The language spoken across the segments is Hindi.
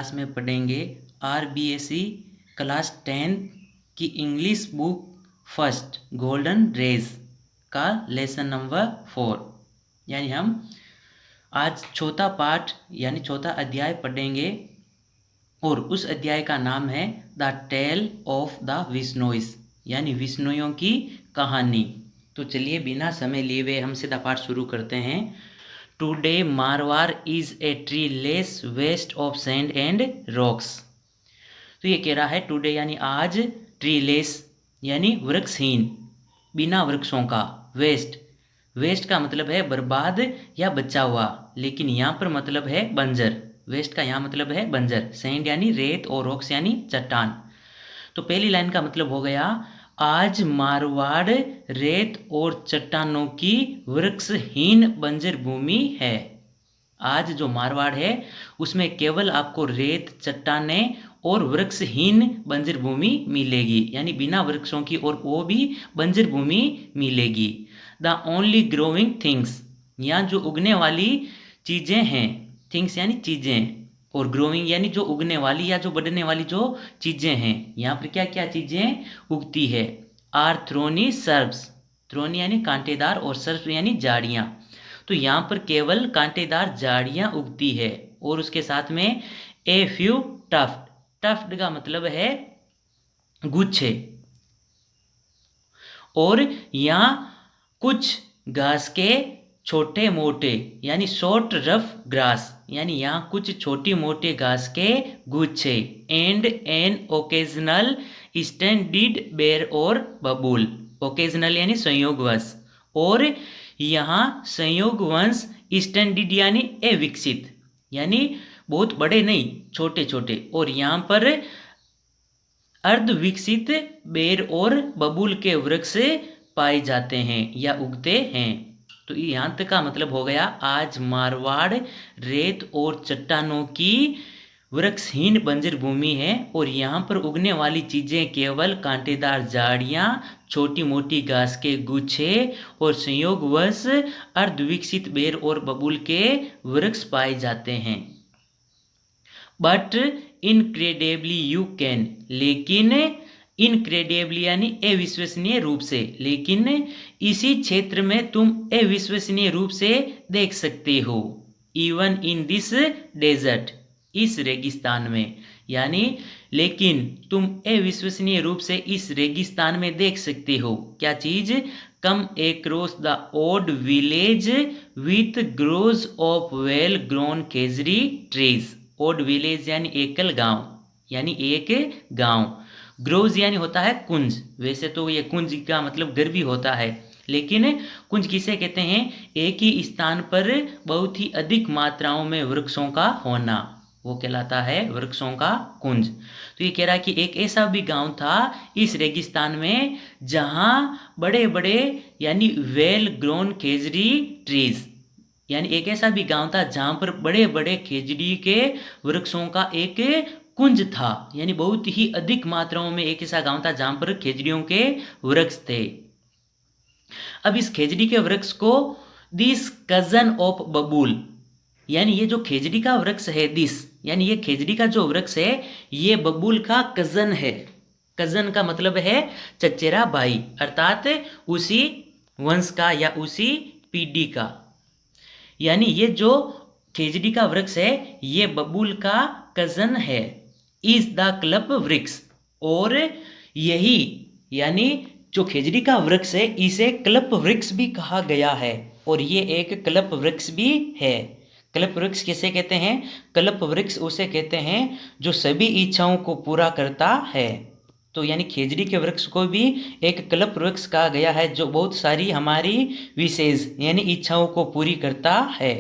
क्लास में पढ़ेंगे आरबीएसई क्लास 10 की English book first golden rays का लेसन नंबर 4 यानी हम आज चौथा पाठ यानी चौथा अध्याय पढ़ेंगे और उस अध्याय का नाम है द टेल ऑफ द विश्नोइस यानी विश्नोइयों की कहानी। तो चलिए बिना समय लिए हुए हम सीधा पाठ शुरू करते हैं। Today Marwar is a treeless waste of sand and rocks. तो ये कह रहा है टुडे यानी आज, ट्री लेस यानी वृक्षहीन, बिना वृक्षों का, वेस्ट, वेस्ट का मतलब है बर्बाद या बचा हुआ, लेकिन यहाँ पर मतलब है बंजर। वेस्ट का यहाँ मतलब है बंजर। सैंड यानी रेत और रॉक्स यानी चट्टान। तो पहली लाइन का मतलब हो गया आज मारवाड़ रेत और चट्टानों की वृक्षहीन बंजर भूमि है। आज जो मारवाड़ है उसमें केवल आपको रेत, चट्टाने और वृक्षहीन बंजर भूमि मिलेगी, यानी बिना वृक्षों की और वो भी बंजर भूमि मिलेगी। द ओनली ग्रोइंग थिंग्स, यहाँ जो उगने वाली चीज़ें हैं, थिंग्स यानी चीज़ें और ग्रोइंग यानी जो उगने वाली या जो बढ़ने वाली जो चीज़ें हैं, यहाँ पर क्या क्या चीज़ें उगती है। आर थ्रोनी सर्ब्स, थ्रोनी यानी कांटेदार और सर्ब्स यानी झाड़ियाँ। तो यहाँ पर केवल कांटेदार झाड़ियाँ उगती है और उसके साथ में ए फ्यू टफ्ट, टफ्ट का मतलब है गुच्छे, और यहाँ कुछ घास के छोटे मोटे यानी शॉर्ट रफ ग्रास, यानी यहाँ कुछ छोटी मोटे घास के गुच्छे। एंड एन ओकेजनल स्टैंडर्ड बेर और बबूल, ओकेजनल यानी संयोगवश, और यहाँ संयोगवंश स्टैंडर्ड यानी अविकसित, यानी बहुत बड़े नहीं, छोटे छोटे, और यहाँ पर अर्धविकसित बेर और बबूल के वृक्ष पाए जाते हैं या उगते हैं। तो यहाँ तक का मतलब हो गया आज मारवाड़ रेत और चट्टानों की वृक्षहीन बंजर भूमि है और यहाँ पर उगने वाली चीज़ें केवल कांटेदार झाड़ियाँ, छोटी मोटी घास के गुच्छे और संयोगवश अर्धविकसित बेर और बबूल के वृक्ष पाए जाते हैं। बट इनक्रेडिबली यू कैन, लेकिन इनक्रेडिबली यानी अविश्वसनीय रूप से, लेकिन इसी क्षेत्र में तुम अविश्वसनीय रूप से देख सकते हो। इवन इन दिस डेजर्ट, इस रेगिस्तान में, यानी लेकिन तुम अविश्वसनीय रूप से इस रेगिस्तान में देख सकते हो क्या चीज। Come across the old village with groves of well grown khejri trees. Old village यानी एकल गांव, यानी एक गांव। ग्रोज यानी होता है कुंज, वैसे तो ये कुंज का मतलब घर भी होता है, लेकिन कुंज किसे कहते हैं, एक ही स्थान पर बहुत ही अधिक मात्राओं में वृक्षों का होना, वो कहलाता है वृक्षों का कुंज। तो ये कह रहा है कि एक ऐसा भी गांव था इस रेगिस्तान में जहां बड़े बड़े यानी वेल ग्रोन खेजरी ट्रीज, यानी एक ऐसा भी गांव था जहां पर बड़े बड़े खेजड़ी के वृक्षों का एक कुंज था, यानी बहुत ही अधिक मात्राओं में एक ऐसा गांव था जहां पर खेजड़ियों के वृक्ष थे। अब इस खेजड़ी के वृक्ष को दिस कजन ऑफ बबूल, यानी ये जो खेजड़ी का वृक्ष है, दिस यानी ये खेजड़ी का जो वृक्ष है ये बबूल का कजन है। कजन का मतलब है चचेरा भाई, अर्थात उसी वंश का या उसी पीढ़ी का। यानी ये जो खेजड़ी का वृक्ष है ये बबूल का कजन है। इज द क्लब वृक्ष, और यही यानी जो खेजड़ी का वृक्ष है इसे क्लब वृक्ष भी कहा गया है, और ये एक क्लब वृक्ष भी है। क्लब वृक्ष किसे कहते हैं, क्लब वृक्ष उसे कहते हैं जो सभी इच्छाओं को पूरा करता है। तो यानी खेजड़ी के वृक्ष को भी एक कल्प वृक्ष कहा गया है जो बहुत सारी हमारी विशेष यानी इच्छाओं को पूरी करता है।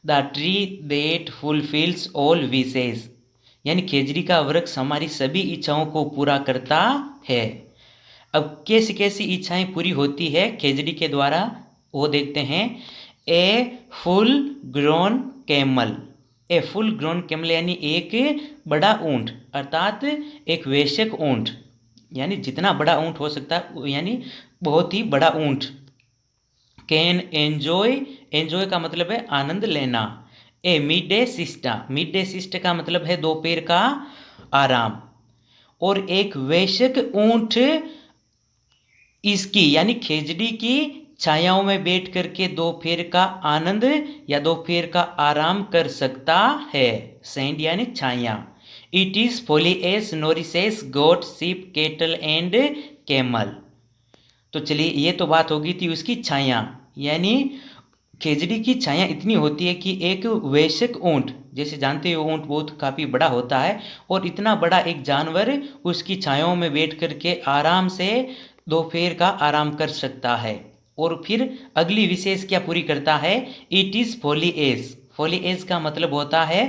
The tree that fulfills all wishes, यानी खेजड़ी का वृक्ष हमारी सभी इच्छाओं को पूरा करता है। अब कैसी कैसी इच्छाएं पूरी होती है खेजड़ी के द्वारा वो देखते हैं। A full grown camel, a full grown camel यानी एक बड़ा ऊंट, अर्थात एक वयस्क ऊंट, यानी जितना बड़ा ऊंट हो सकता है यानी बहुत ही बड़ा ऊंट। कैन एंजॉय, एंजॉय का मतलब है आनंद लेना। A mid day siesta, mid day siesta का मतलब है दोपहर का आराम। और एक वयस्क ऊंट इसकी यानी खेजड़ी की छायाओं में बैठ करके दोपहर का आनंद या दोपहर का आराम कर सकता है। सैंड यानी छाया। It is fully as nourishes goat sheep cattle and camel. तो चलिए ये तो बात होगी थी उसकी छाया, यानी खेजड़ी की छाया इतनी होती है कि एक वयस्क ऊंट, जैसे जानते हो ऊंट बहुत काफ़ी बड़ा होता है, और इतना बड़ा एक जानवर उसकी छायाओं में बैठ करके आराम से दोपहर का आराम कर सकता है। और फिर अगली विशेष क्या पूरी करता है, it is foliage. Foliage का मतलब होता है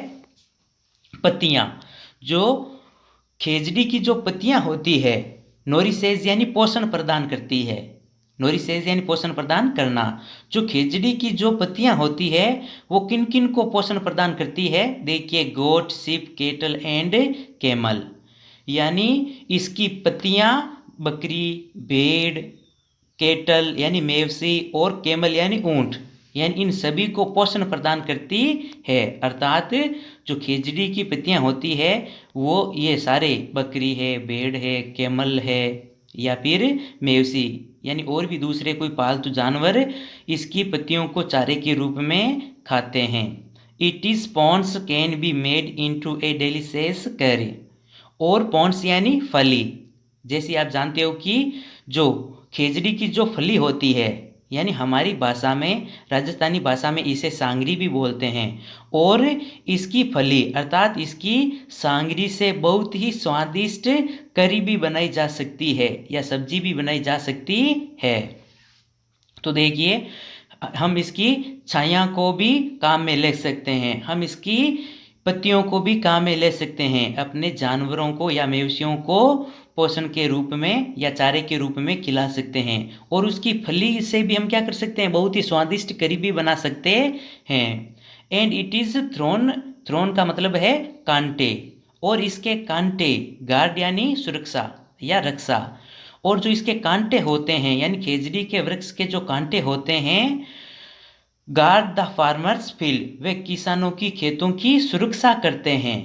पत्तियाँ। जो खेजड़ी की जो पत्तियाँ होती है, नोरिसेज यानी पोषण प्रदान करती है। नोरिसेज यानी पोषण प्रदान करना। जो खेजड़ी की जो पत्तियां होती है वो किन किन को पोषण प्रदान करती है, देखिए गोट शिप केटल एंड कैमल। यानी इसकी पत्तियां बकरी, भेड़, केटल यानी मेवसी और कैमल यानी ऊंट, यानी इन सभी को पोषण प्रदान करती है। अर्थात जो खेजड़ी की पत्तियां होती है वो ये सारे बकरी है, भेड़ है, कैमल है या फिर मेवसी यानी और भी दूसरे कोई पालतू जानवर इसकी पत्तियों को चारे के रूप में खाते हैं। It is pods can be made into a delicious curry. और पॉन्स यानी फली, जैसे आप जानते हो कि जो खेजड़ी की जो फली होती है, यानी हमारी भाषा में, राजस्थानी भाषा में इसे सांगरी भी बोलते हैं। और इसकी फली अर्थात इसकी सांगरी से बहुत ही स्वादिष्ट करी भी बनाई जा सकती है या सब्जी भी बनाई जा सकती है। तो देखिए हम इसकी छाया को भी काम में ले सकते हैं, हम इसकी पत्तियों को भी काम में ले सकते हैं, अपने जानवरों को या मवेशियों को पोषण के रूप में या चारे के रूप में खिला सकते हैं। और उसकी फली से भी हम क्या कर सकते हैं, बहुत ही स्वादिष्ट करी भी बना सकते हैं। And it is thorn, thorn का मतलब है कांटे, और इसके कांटे गार्ड यानी सुरक्षा या रक्षा। और जो इसके कांटे होते हैं यानी खेजड़ी के वृक्ष के जो कांटे होते हैं, गार्ड द फार्मर्स फील्ड, वे किसानों की खेतों की सुरक्षा करते हैं।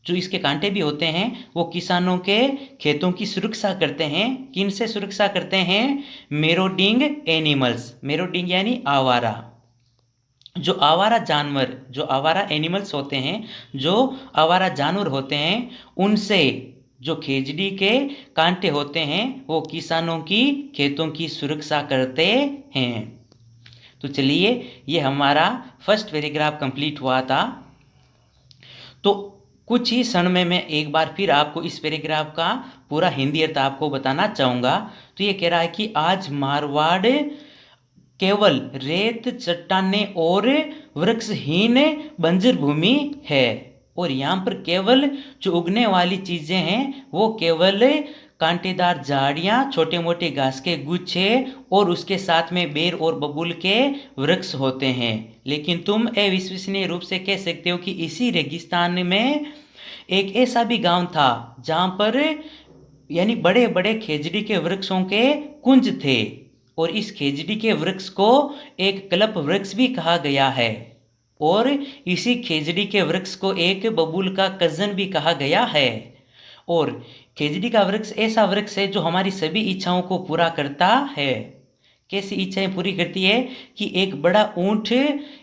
जो इसके कांटे भी होते हैं वो किसानों के खेतों की सुरक्षा करते हैं। किन से सुरक्षा करते हैं, मेरोडिंग एनिमल्स, मेरोडिंग यानी आवारा, जो आवारा जानवर, जो आवारा एनिमल्स होते हैं, जो आवारा जानवर होते हैं, उनसे जो खेजड़ी के कांटे होते हैं वो किसानों की खेतों की सुरक्षा करते हैं। तो चलिए ये हमारा फर्स्ट पैराग्राफ कंप्लीट हुआ था। तो कुछ ही क्षण में मैं एक बार फिर आपको इस पैराग्राफ का पूरा हिंदी अर्थ आपको बताना चाहूँगा। तो ये कह रहा है कि आज मारवाड़ केवल रेत, चट्टानें और वृक्षहीन बंजर भूमि है। और यहाँ पर केवल जो उगने वाली चीज़ें हैं वो केवल कांटेदार झाड़ियाँ, छोटे मोटे घास के गुच्छे और उसके साथ में बेर और बबूल के वृक्ष होते हैं। लेकिन तुम अविश्वसनीय रूप से कह सकते हो कि इसी रेगिस्तान में एक ऐसा भी गांव था जहाँ पर यानी बड़े बड़े खेजड़ी के वृक्षों के कुंज थे। और इस खेजड़ी के वृक्ष को एक कल्प वृक्ष भी कहा गया है। और इसी खेजड़ी के वृक्ष को एक बबूल का कजन भी कहा गया है। और खेजड़ी का वृक्ष ऐसा वृक्ष है जो हमारी सभी इच्छाओं को पूरा करता है। कैसी इच्छाएं पूरी करती है कि एक बड़ा ऊंट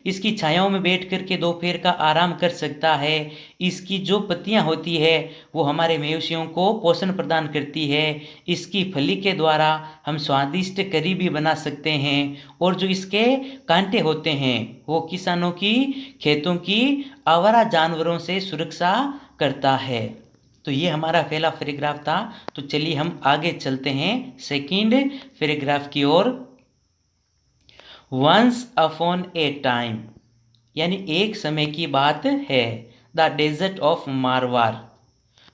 इसकी छायाओं में बैठ करके दोपहर का आराम कर सकता है। इसकी जो पत्तियां होती है वो हमारे मवेशियों को पोषण प्रदान करती है। इसकी फली के द्वारा हम स्वादिष्ट करी भी बना सकते हैं। और जो इसके कांटे होते हैं वो किसानों की खेतों की आवारा जानवरों से सुरक्षा करता है। तो ये हमारा पहला पैराग्राफ था। तो चलिए हम आगे चलते हैं सेकंड पैराग्राफ की ओर। वंस अपॉन ए टाइम, यानी एक समय की बात है, द डेजर्ट ऑफ मारवाड़,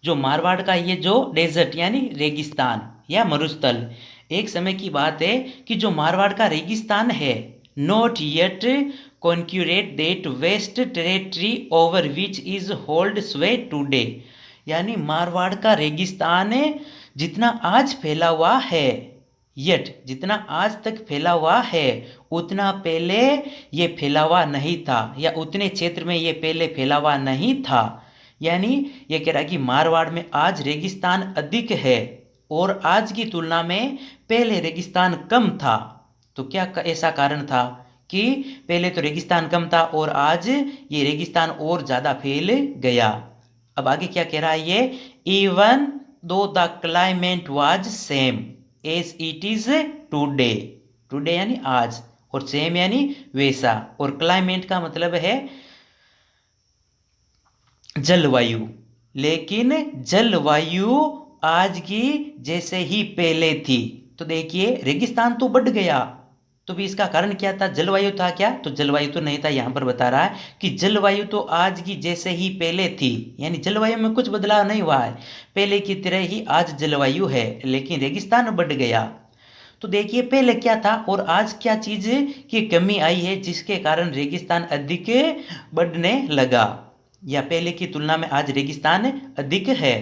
जो मारवाड़ का ये जो डेजर्ट यानी रेगिस्तान या मरुस्थल, एक समय की बात है कि जो मारवाड़ का रेगिस्तान है, not yet conquered that vast territory over which is hold sway today, यानी मारवाड़ का रेगिस्तान जितना आज फैला हुआ है यट जितना आज तक फैला हुआ है उतना पहले ये फैला हुआ नहीं था, या उतने क्षेत्र में ये पहले फैला हुआ नहीं था। यानी ये कह रहा है कि मारवाड़ में आज रेगिस्तान अधिक है और आज की तुलना में पहले रेगिस्तान कम था। तो क्या ऐसा कारण था कि पहले तो रेगिस्तान कम था और आज ये रेगिस्तान और ज़्यादा फैल गया। अब आगे क्या कह रहा है ये, even though the climate was same as it is today. Today यानी आज, और सेम यानी वैसा, और क्लाइमेट का मतलब है जलवायु। लेकिन जलवायु आज की जैसे ही पहले थी। तो देखिए रेगिस्तान तो बढ़ गया, तो भी इसका कारण क्या था, जलवायु था क्या, तो जलवायु तो नहीं था। यहां पर बता रहा है कि जलवायु तो आज की जैसे ही पहले थी, यानी जलवायु में कुछ बदलाव नहीं हुआ है, पहले की तरह ही आज जलवायु है, लेकिन रेगिस्तान बढ़ गया। तो देखिए पहले क्या था और आज क्या चीज की कमी आई है जिसके कारण रेगिस्तान अधिक बढ़ने लगा, या पहले की तुलना में आज रेगिस्तान अधिक है।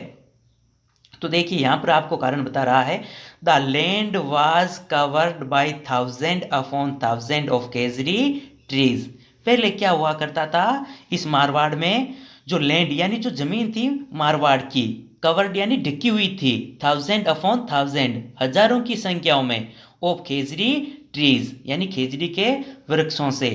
तो देखिए यहां पर आपको कारण बता रहा है, the land was covered by 1000 upon 1000 of khejri trees. पहले क्या हुआ करता था, इस मारवाड़ में जो लैंड यानी जो जमीन थी मारवाड़ की, कवर्ड यानी ढकी हुई थी, 1000 अपॉन 1000 हजारों की संख्याओं में, ऑफ खेजरी ट्रीज यानी खेजरी के वृक्षों से।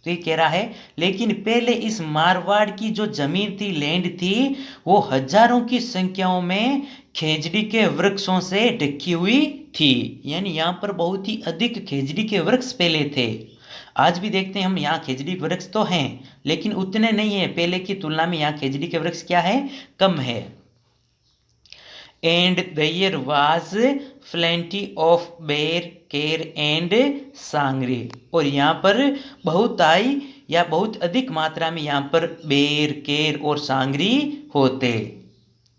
तो ये कह रहा है लेकिन पहले इस मारवाड़ की जो जमीन थी, लैंड थी, वो हजारों की संख्याओं में खेजड़ी के वृक्षों से ढकी हुई थी। यानी यहाँ पर बहुत ही अधिक खेजड़ी के वृक्ष पहले थे। आज भी देखते हैं हम, यहाँ खेजड़ी के वृक्ष तो हैं लेकिन उतने नहीं है, पहले की तुलना में यहाँ खेजड़ी के वृक्ष क्या है, कम है। And there was plenty of ber ker and सांगरी, और यहाँ पर बहुत आई या बहुत अधिक मात्रा में यहाँ पर बेर केर और सांगरी होते।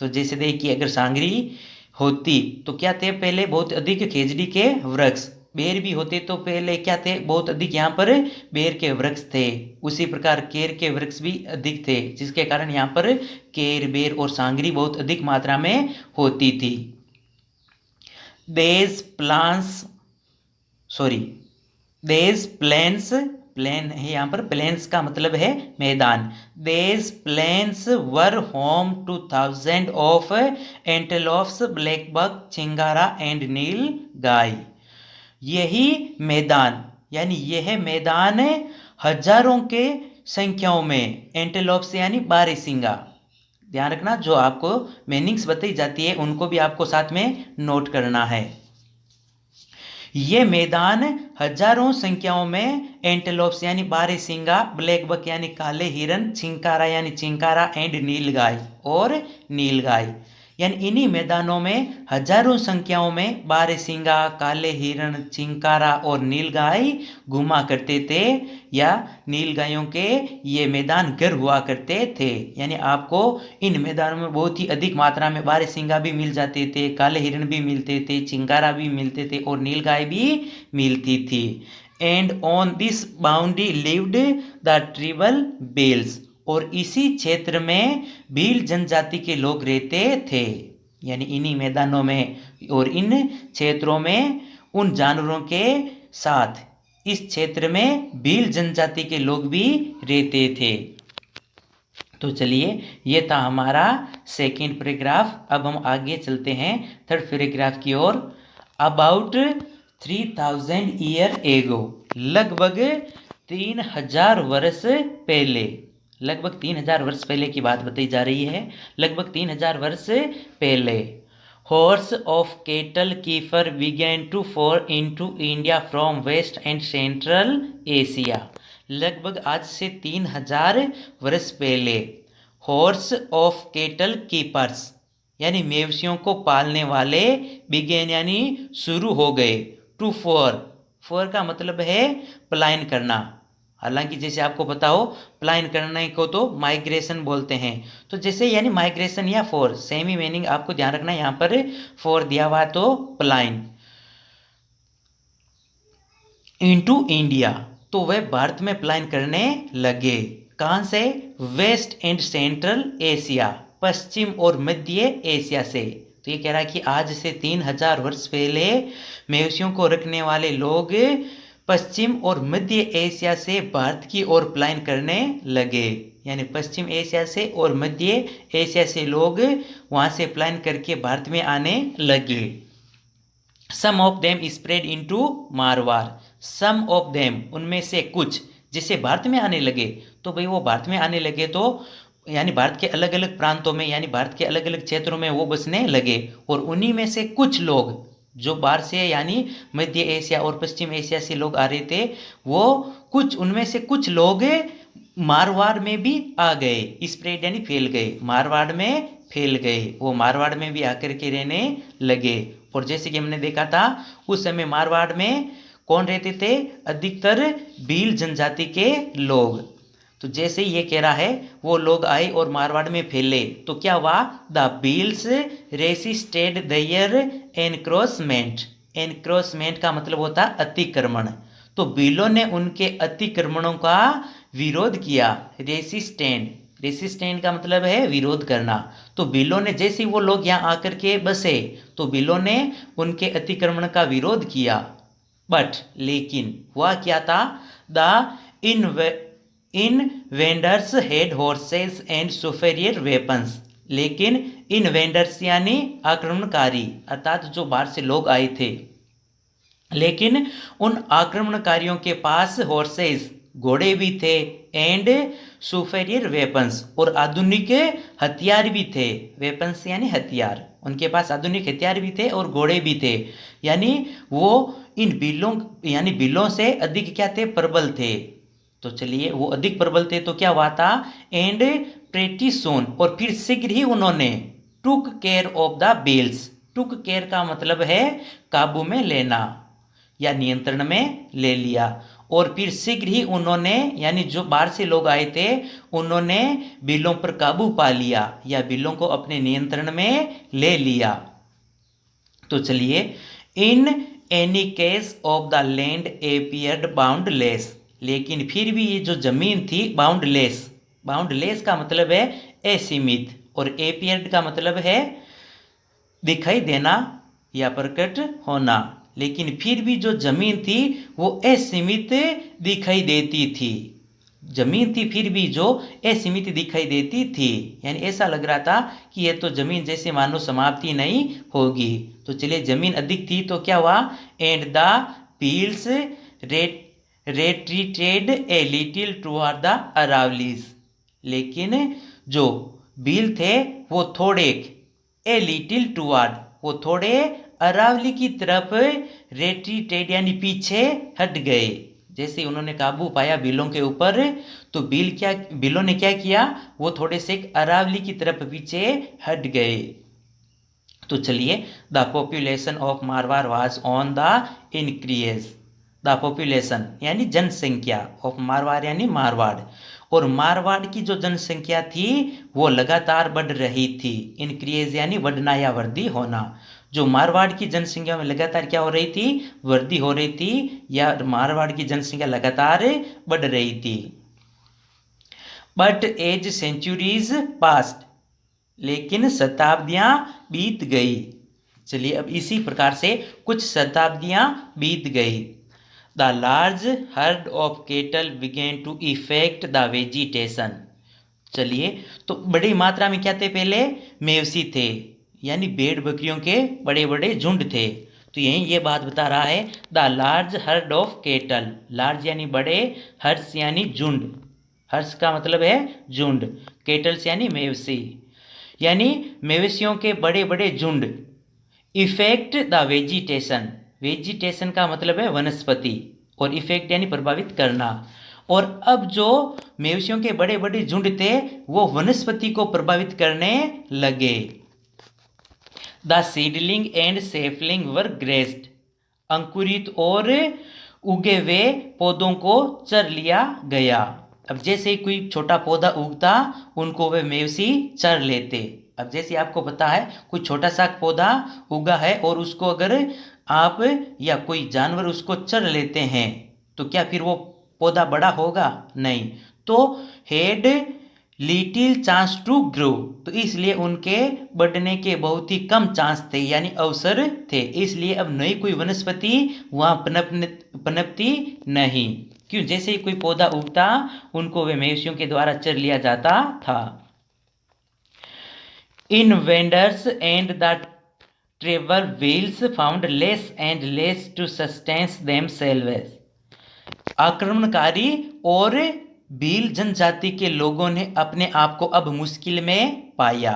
तो जैसे देखिए अगर सांगरी होती तो क्या थे, पहले बहुत अधिक खेजड़ी के वृक्ष, बेर भी होते तो पहले क्या थे, बहुत अधिक यहाँ पर बेर के वृक्ष थे। उसी प्रकार केर के वृक्ष भी अधिक थे, जिसके कारण यहाँ पर केर बेर और सांगरी बहुत अधिक मात्रा में होती थी। देज प्लांस देज प्लेन्स, प्लेन है यहाँ पर, प्लेन्स का मतलब है मैदान। These plains were home to 1000 of antelopes, blackbuck, chinkara and nilgai. यही मैदान यानी यह मैदान हजारों के संख्याओं में, एंटेलोप्स यानी बारहसिंगा, ध्यान रखना जो आपको मीनिंग्स बताई जाती है उनको भी आपको साथ में नोट करना है। ये मैदान हजारों संख्याओं में एंटेलोप्स यानी बारहसिंगा, ब्लैकबक यानी काले हिरन, चिंकारा यानी चिंकारा एंड नीलगाय और नीलगाय, यानी इन्हीं मैदानों में हजारों संख्याओं में बारहसिंगा, काले हिरण, चिंकारा और नीलगाय घुमा करते थे, या नीलगायों के ये मैदान घर हुआ करते थे। यानी आपको इन मैदानों में बहुत ही अधिक मात्रा में बारहसिंगा भी मिल जाते थे, काले हिरण भी मिलते थे, चिंकारा भी मिलते थे और नीलगाय भी मिलती थी। And on this boundary lived the tribal Bhils, और इसी क्षेत्र में भील जनजाति के लोग रहते थे। यानी इन्हीं मैदानों में और इन क्षेत्रों में उन जानवरों के साथ इस क्षेत्र में भील जनजाति के लोग भी रहते थे। तो चलिए ये था हमारा सेकंड पैराग्राफ। अब हम आगे चलते हैं थर्ड पैराग्राफ की ओर। अबाउट 3000 ईयर एगो, लगभग 3000 वर्ष पहले, लगभग 3000 वर्ष पहले की बात बताई जा रही है। लगभग 3000 वर्ष पहले hordes of cattle keeper began to pour into India from West and Central Asia. लगभग आज से 3000 वर्ष पहले हॉर्स ऑफ केटल कीपर्स यानी मवेशियों को पालने वाले, बिगेन यानी शुरू हो गए, टू फॉर का मतलब है पलायन करना। हालांकि जैसे आपको पता हो पलायन करने को तो माइग्रेशन बोलते हैं, तो जैसे यानी माइग्रेशन या फॉर सेम ही मीनिंग आपको ध्यान रखना है। यहाँ पर फॉर दिया हुआ तो पलायन, इनटू इंडिया तो वह भारत में पलायन करने लगे। कहाँ से? वेस्ट एंड सेंट्रल एशिया, पश्चिम और मध्य एशिया से। तो ये कह रहा है कि आज से 3000 वर्ष पहले मवेशियों को रखने वाले लोग पश्चिम और मध्य एशिया से भारत की ओर पलायन करने लगे। यानी पश्चिम एशिया से और मध्य एशिया से लोग वहाँ से पलायन करके भारत में आने लगे। Some of them spread into Marwar. Some of them, उनमें से कुछ, जिसे भारत में आने लगे। तो भाई वो भारत में आने लगे तो यानी भारत के अलग अलग प्रांतों में, यानी भारत के अलग अलग क्षेत्रों में वो बसने लगे। और उन्हीं में से कुछ लोग जो बाहर से यानी मध्य एशिया और पश्चिम एशिया से लोग आ रहे थे, वो कुछ उनमें से कुछ लोग मारवाड़ में भी आ गए। स्प्रेड यानी फैल गए, मारवाड़ में फैल गए, वो मारवाड़ में भी आकर के रहने लगे। और जैसे कि हमने देखा था उस समय मारवाड़ में कौन रहते थे? अधिकतर भील जनजाति के लोग। तो जैसे ये कह रहा है वो लोग आए और मारवाड़ में फैले तो क्या हुआ? The Bhils resisted their encroachment. Encroachment का मतलब होता है अतिक्रमण। तो भीलों ने उनके अतिक्रमणों का विरोध किया। रेसिस्टेंट, रेसिस्टेंट का मतलब है विरोध करना। तो भीलों ने, जैसे वो लोग यहाँ आकर के बसे तो भीलों ने उनके अतिक्रमण का विरोध किया। बट लेकिन हुआ क्या था? The invaders had horses and superior weapons. लेकिन इनवेंडर्स यानी आक्रमणकारी, अर्थात जो बाहर से लोग आए थे, लेकिन उन आक्रमणकारियों के पास हॉर्सेस, घोड़े भी थे, एंड सुपेरियर वेपन्स, और आधुनिक हथियार भी थे। वेपन्स यानी हथियार, उनके पास आधुनिक हथियार भी थे और घोड़े भी थे। यानी वो इन बिलों यानी बिलों से अधिक क्या थे? प्रबल थे। तो चलिए वो अधिक प्रबल थे तो क्या हुआ था? एंड प्रेटी सोन, और फिर शीघ्र ही उन्होंने took care of the Bhils. Took care का मतलब है काबू में लेना या नियंत्रण में ले लिया। और फिर शीघ्र ही उन्होंने, यानी जो बाहर से लोग आए थे, उन्होंने बिलों पर काबू पा लिया या बिलों को अपने नियंत्रण में ले लिया। तो चलिए, in any case of the land appeared boundless. लेकिन फिर भी ये जो जमीन थी बाउंडलेस, बाउंडलेस का मतलब है असीमित, और एपियर्ड का मतलब है दिखाई देना या प्रकट होना। लेकिन फिर भी जो जमीन थी वो असीमित दिखाई देती थी। जमीन थी फिर भी जो असीमित दिखाई देती थी, यानी ऐसा लग रहा था कि ये तो जमीन जैसे मानो समाप्ति नहीं होगी। तो चलिए, जमीन अधिक थी तो क्या हुआ? And the peels retreated a little toward the Aravallis. लेकिन जो भील थे वो थोड़े, ए लिटिल टुवर्ड, वो थोड़े अरावली की तरफ रेट्रीटेड यानी पीछे हट गए। जैसे उन्होंने काबू पाया भीलों के ऊपर तो भीलों ने क्या किया? वो थोड़े से अरावली की तरफ पीछे हट गए। तो चलिए, the population of Marwar was on the increase. The population यानी जनसंख्या, ऑफ मारवाड़ यानी मारवाड़, और मारवाड़ की जो जनसंख्या थी वो लगातार बढ़ रही थी। इंक्रीज यानी बढ़ना या वृद्धि होना। जो मारवाड़ की जनसंख्या में लगातार क्या हो रही थी? वृद्धि हो रही थी, या मारवाड़ की जनसंख्या लगातार बढ़ रही थी। बट एज सेंचुरीज पास्ट, लेकिन शताब्दियां बीत गई। चलिए, अब इसी प्रकार से कुछ शताब्दियां बीत गई। The large herd of cattle began to affect the vegetation. चलिए, तो बड़ी मात्रा में क्या थे? पहले मवेशी थे, यानी भेड़ बकरियों के बड़े बड़े झुंड थे। तो यही ये बात बता रहा है, the large herd of kettle. Large यानी बड़े, हर्ष यानी झुंड, हर्ष का मतलब है झुंड, केटल्स यानी मवेशी, यानी मवेशियों के बड़े बड़े झुंड। इफेक्ट द वेजिटेशन, वेजिटेशन का मतलब है वनस्पति, और इफेक्ट यानी प्रभावित करना। और अब जो मवेशियों के बड़े बड़े झुंड थे वो वनस्पति को प्रभावित करने लगे। The seedling and sapling were grazed. अंकुरित और उगे हुए पौधों को चर लिया गया। अब जैसे कोई छोटा पौधा उगता उनको वे मवेशी चर लेते। अब जैसे आपको पता है कोई छोटा सा पौधा उगा है और उसको अगर आप या कोई जानवर उसको चर लेते हैं तो क्या फिर वो पौधा बड़ा होगा? नहीं। तो had little chance to grow, तो इसलिए उनके बढ़ने के बहुत ही कम चांस थे यानी अवसर थे, इसलिए अब नई कोई वनस्पति वहाँ पनपती नहीं। क्यों? जैसे ही कोई पौधा उगता उनको वे मवेशियों के द्वारा चर लिया जाता था। Invaders and the travel wheels found less and less to sustain themselves. आक्रमणकारी और भील जनजाति के लोगों ने अपने आप को अब मुश्किल में पाया।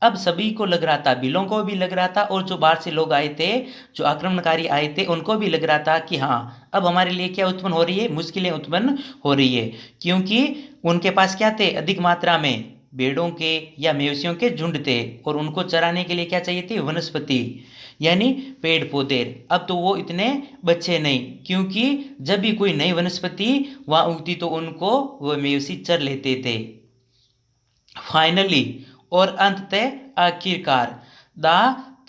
अब सभी को लग रहा था, भीलों को भी लग रहा था और जो बाहर से लोग आए थे, जो आक्रमणकारी आए थे, उनको भी लग रहा था कि हाँ अब हमारे लिए क्या उत्पन्न हो रही है, मुश्किलें उत्पन्न हो रही है। क्योंकि उनके पास क्या थे, अधिक मात्रा में भेड़ों के या मवेशियों के झुंड थे और उनको चराने के लिए क्या चाहिए थी, वनस्पति यानी पेड़ पौधे। अब तो वो इतने बचे नहीं, क्योंकि जब भी कोई नई वनस्पति वहाँ उगती तो उनको वो मवेशी चर लेते थे। फाइनली, और अंततः आखिरकार, the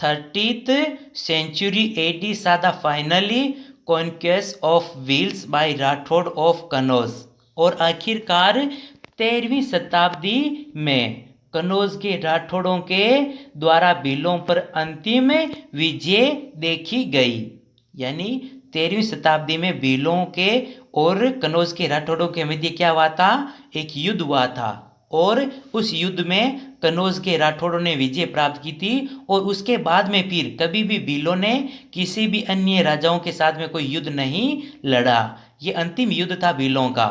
30th century AD saw the finally conquest of wheels by Rathore of Kannauj. और आखिरकार 13वीं शताब्दी में कनौज के राठौड़ों के द्वारा भीलों पर अंतिम विजय देखी गई। यानी 13वीं शताब्दी में भीलों के और कनौज के राठौड़ों के मध्य क्या हुआ था, एक युद्ध हुआ था और उस युद्ध में कनौज के राठौड़ों ने विजय प्राप्त की थी। और उसके बाद में फिर कभी भी भीलों ने किसी भी अन्य राजाओं के साथ में कोई युद्ध नहीं लड़ा। ये अंतिम युद्ध था भीलों का।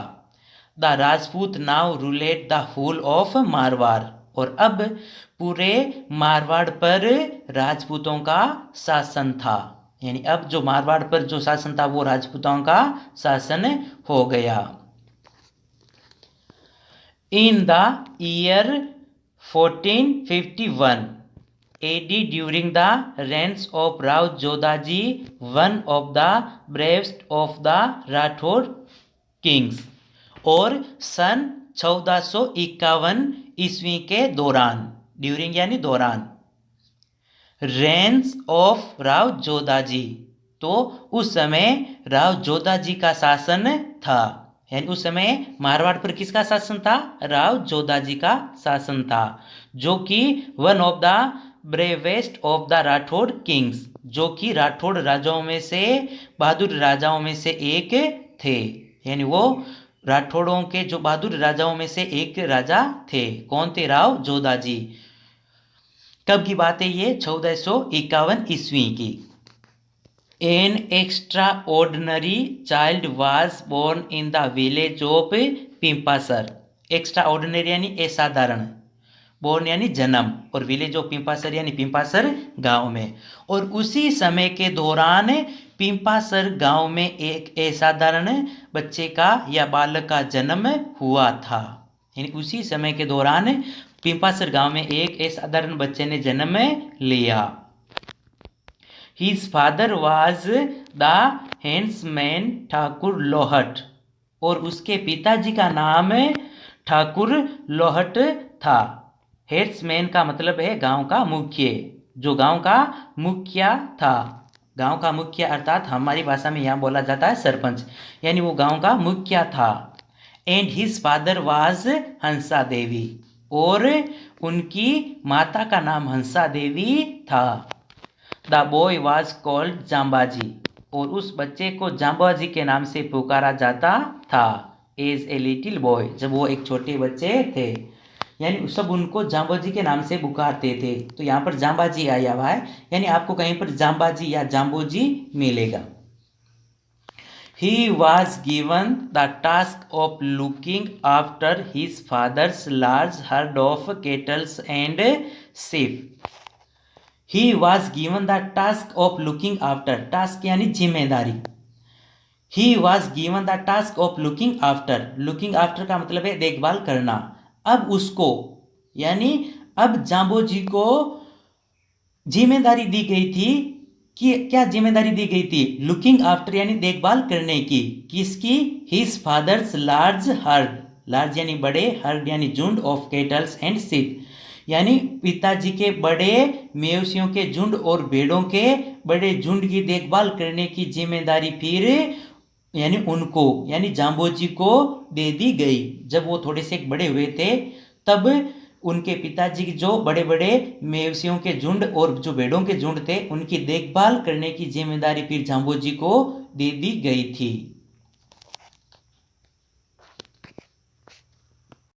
The Rajput now ruled the whole of Marwar. और अब पूरे मारवाड़ पर राजपूतों का शासन था। यानी अब जो मारवाड़ पर जो शासन था वो राजपूतों का शासन हो गया। In the year 1451 AD, during the reigns of Rao Jodaji, one of the bravest of the Rathod kings, और सन 1451 ईस्वी के दौरान, ड्यूरिंग यानी दौरान, रेंस ऑफ राव जोधाजी, तो उस समय राव जोधाजी का शासन था। यानी उस समय मारवाड़ पर किसका शासन था, राव जोधाजी का शासन था, जो कि one of the bravest of the Rathore Kings, जो कि राठौड़ राजाओं में से, बहादुर राजाओं में से एक थे। यानी वो राठौड़ों के जो बहादुर राजाओं में से एक राजा थे। कौन थे, राव जोधाजी। कब की बात है ये, 1451 ईस्वी की। An extraordinary child was born in the village of Pimpasar. Extraordinary यानी असाधारण, बोर्न यानी जन्म, और विलेज ऑफ पिंपासर यानी पिंपासर गांव में। और उसी समय के दौरान पिंपासर गांव में एक असाधारण बच्चे का या बालक का जन्म हुआ था। यानी उसी समय के दौरान पिंपासर गांव में एक असाधारण बच्चे ने जन्म लिया। His father was the हेंसमैन Thakur Lohat, और उसके पिताजी का नाम ठाकुर लोहट था। हेड्समैन का मतलब है गांव का मुखिया, जो गांव का मुखिया था। गांव का मुखिया अर्थात हमारी भाषा में यहाँ बोला जाता है सरपंच, यानी वो गांव का मुखिया था। एंड हिज फादर वाज हंसा देवी, और उनकी माता का नाम हंसा देवी था। The boy was called Jambaji, और उस बच्चे को जाम्बाजी के नाम से पुकारा जाता था। एज ए लिटिल बॉय, जब वो एक छोटे बच्चे थे, यानी सब उनको जाम्बाजी के नाम से पुकारते थे। तो यहाँ पर जाम्बाजी आया हुआ है, यानी आपको कहीं पर जाम्बाजी या जाम्बोजी मिलेगा। He was given the task of looking after his father's large herd of cattle and sheep. He was given the task of looking after, task यानी जिम्मेदारी। He was given the task of looking after, looking after का मतलब है देखभाल करना। अब उसको, यानी अब जाम्बोजी को जिम्मेदारी दी गई थी कि क्या जिम्मेदारी दी गई थी, लुकिंग आफ्टर यानी देखभाल करने की। किसकी, his father's large heard, large यानी बड़े, हर्ड यानी झुंड, ऑफ कैटल्स एंड शीप, यानी पिताजी के बड़े मवेशियों के झुंड और भेड़ों के बड़े झुंड की देखभाल करने की जिम्मेदारी फिर यानी उनको, यानी जाम्बोजी को दे दी गई। जब वो थोड़े से बड़े हुए थे तब उनके पिताजी की जो बड़े बड़े मवेशियों के झुंड और जो भेड़ों के झुंड थे उनकी देखभाल करने की जिम्मेदारी फिर जाम्बोजी को दे दी गई थी।